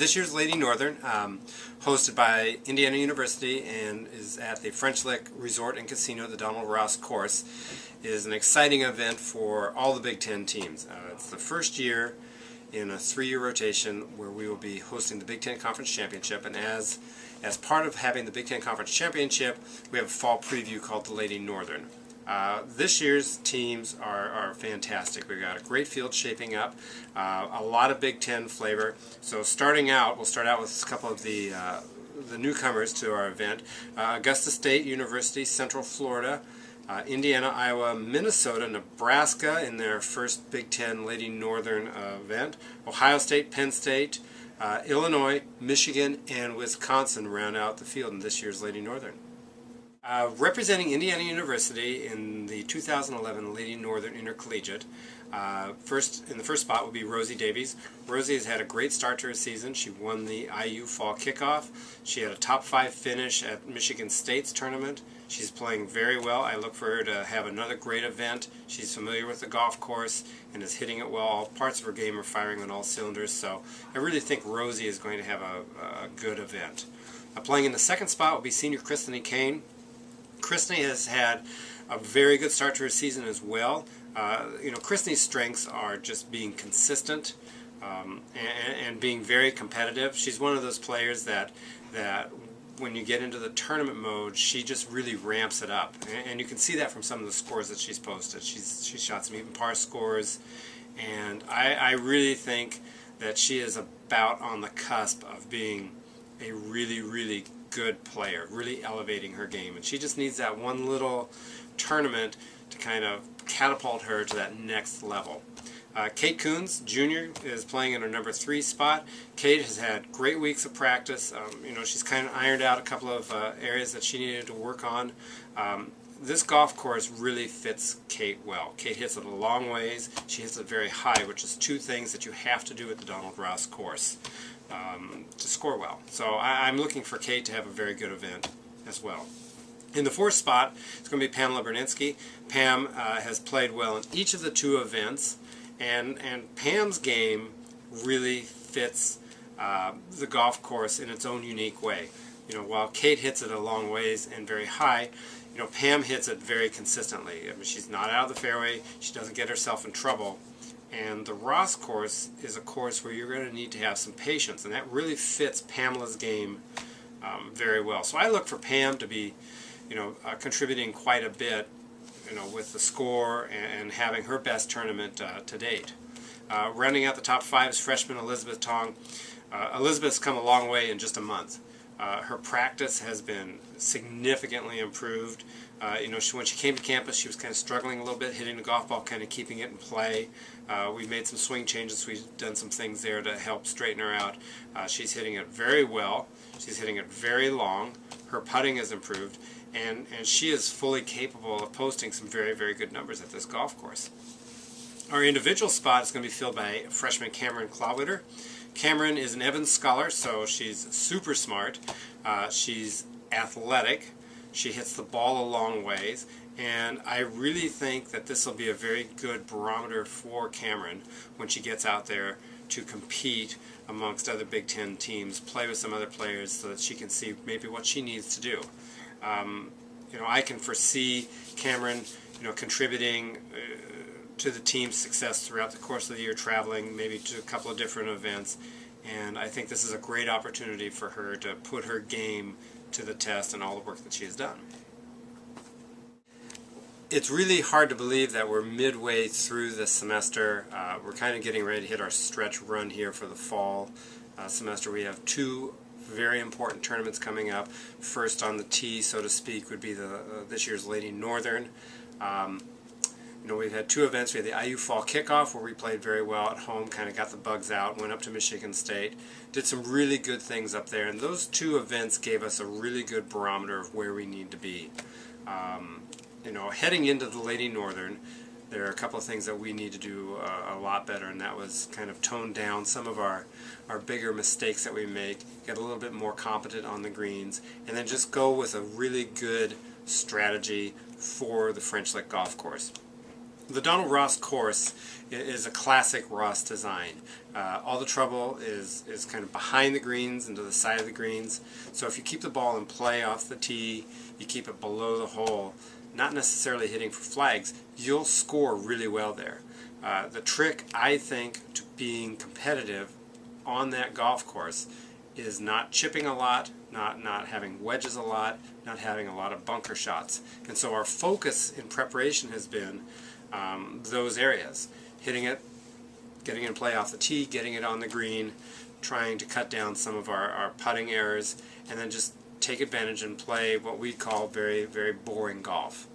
This year's Lady Northern, hosted by Indiana University and is at the French Lick Resort and Casino, the Donald Ross course, is an exciting event for all the Big Ten teams. It's the first year in a 3-year rotation where we will be hosting the Big Ten Conference Championship, and as part of having the Big Ten Conference Championship, we have a fall preview called the Lady Northern. This year's teams are fantastic. We've got a great field shaping up, a lot of Big Ten flavor. So starting out, we'll start out with a couple of the newcomers to our event. Augusta State University, Central Florida, Indiana, Iowa, Minnesota, Nebraska in their first Big Ten Lady Northern event, Ohio State, Penn State, Illinois, Michigan, and Wisconsin round out the field in this year's Lady Northern. Representing Indiana University in the 2011 Lady Northern Intercollegiate, in the first spot will be Rosie Davies. Rosie has had a great start to her season. She won the IU Fall Kickoff. She had a top 5 finish at Michigan State's tournament. She's playing very well. I look for her to have another great event. She's familiar with the golf course and is hitting it well. All parts of her game are firing on all cylinders, so I really think Rosie is going to have a good event. Playing in the second spot will be senior Kristany Kane. Kristany has had a very good start to her season as well. Kristany's strengths are just being consistent and being very competitive. She's one of those players that when you get into the tournament mode, she just really ramps it up. And you can see that from some of the scores that she's posted. She's shot some even par scores, and I really think that she is about on the cusp of being a really, really good player, really elevating her game, and she just needs that one little tournament to kind of catapult her to that next level. Kate Coons Jr. is playing in her number 3 spot. Kate has had great weeks of practice. She's kind of ironed out a couple of areas that she needed to work on. This golf course really fits Kate well. Kate hits it a long ways. She hits it very high, which is 2 things that you have to do at the Donald Ross course to score well. So I'm looking for Kate to have a very good event as well. In the 4th spot, it's going to be Pamela Berninsky. Pam has played well in each of the 2 events, and Pam's game really fits the golf course in its own unique way. While Kate hits it a long ways and very high, Pam hits it very consistently. She's not out of the fairway. She doesn't get herself in trouble. And the Ross course is a course where you're going to need to have some patience, and that really fits Pamela's game very well. So I look for Pam to be, contributing quite a bit, with the score and having her best tournament to date. Rounding out the top 5 is freshman Elizabeth Tong. Elizabeth's come a long way in just a month. Her practice has been significantly improved. When she came to campus, she was kind of struggling a little bit, hitting the golf ball, kind of keeping it in play. We've made some swing changes. We've done some things there to help straighten her out. She's hitting it very well. She's hitting it very long. Her putting has improved, and she is fully capable of posting some very, very good numbers at this golf course. Our individual spot is going to be filled by freshman Cameron Clawwitter. Cameron is an Evans Scholar, so she's super smart. She's athletic. She hits the ball a long ways, and I really think that this will be a very good barometer for Cameron when she gets out there to compete amongst other Big Ten teams, play with some other players so that she can see maybe what she needs to do. I can foresee Cameron, contributing to the team's success throughout the course of the year, traveling maybe to a couple of different events, and I think this is a great opportunity for her to put her game to the test and all the work that she has done. It's really hard to believe that we're midway through the semester. We're kind of getting ready to hit our stretch run here for the fall semester. We have 2 very important tournaments coming up. First on the tee, so to speak, would be this year's Lady Northern. We've had 2 events. We had the IU Fall Kickoff, where we played very well at home, kind of got the bugs out, went up to Michigan State, did some really good things up there, and those 2 events gave us a really good barometer of where we need to be. Heading into the Lady Northern, there are a couple of things that we need to do a lot better, and that was kind of tone down some of our bigger mistakes that we make, get a little bit more competent on the greens, and then just go with a really good strategy for the French Lick golf course. The Donald Ross course is a classic Ross design. All the trouble is kind of behind the greens and to the side of the greens. So if you keep the ball in play off the tee, you keep it below the hole, not necessarily hitting for flags, you'll score really well there. The trick, I think, to being competitive on that golf course is not chipping a lot, not having wedges a lot, not having a lot of bunker shots. And so our focus in preparation has been those areas. Hitting it, getting it in play off the tee, getting it on the green, trying to cut down some of our putting errors, and then just take advantage and play what we call very, very boring golf.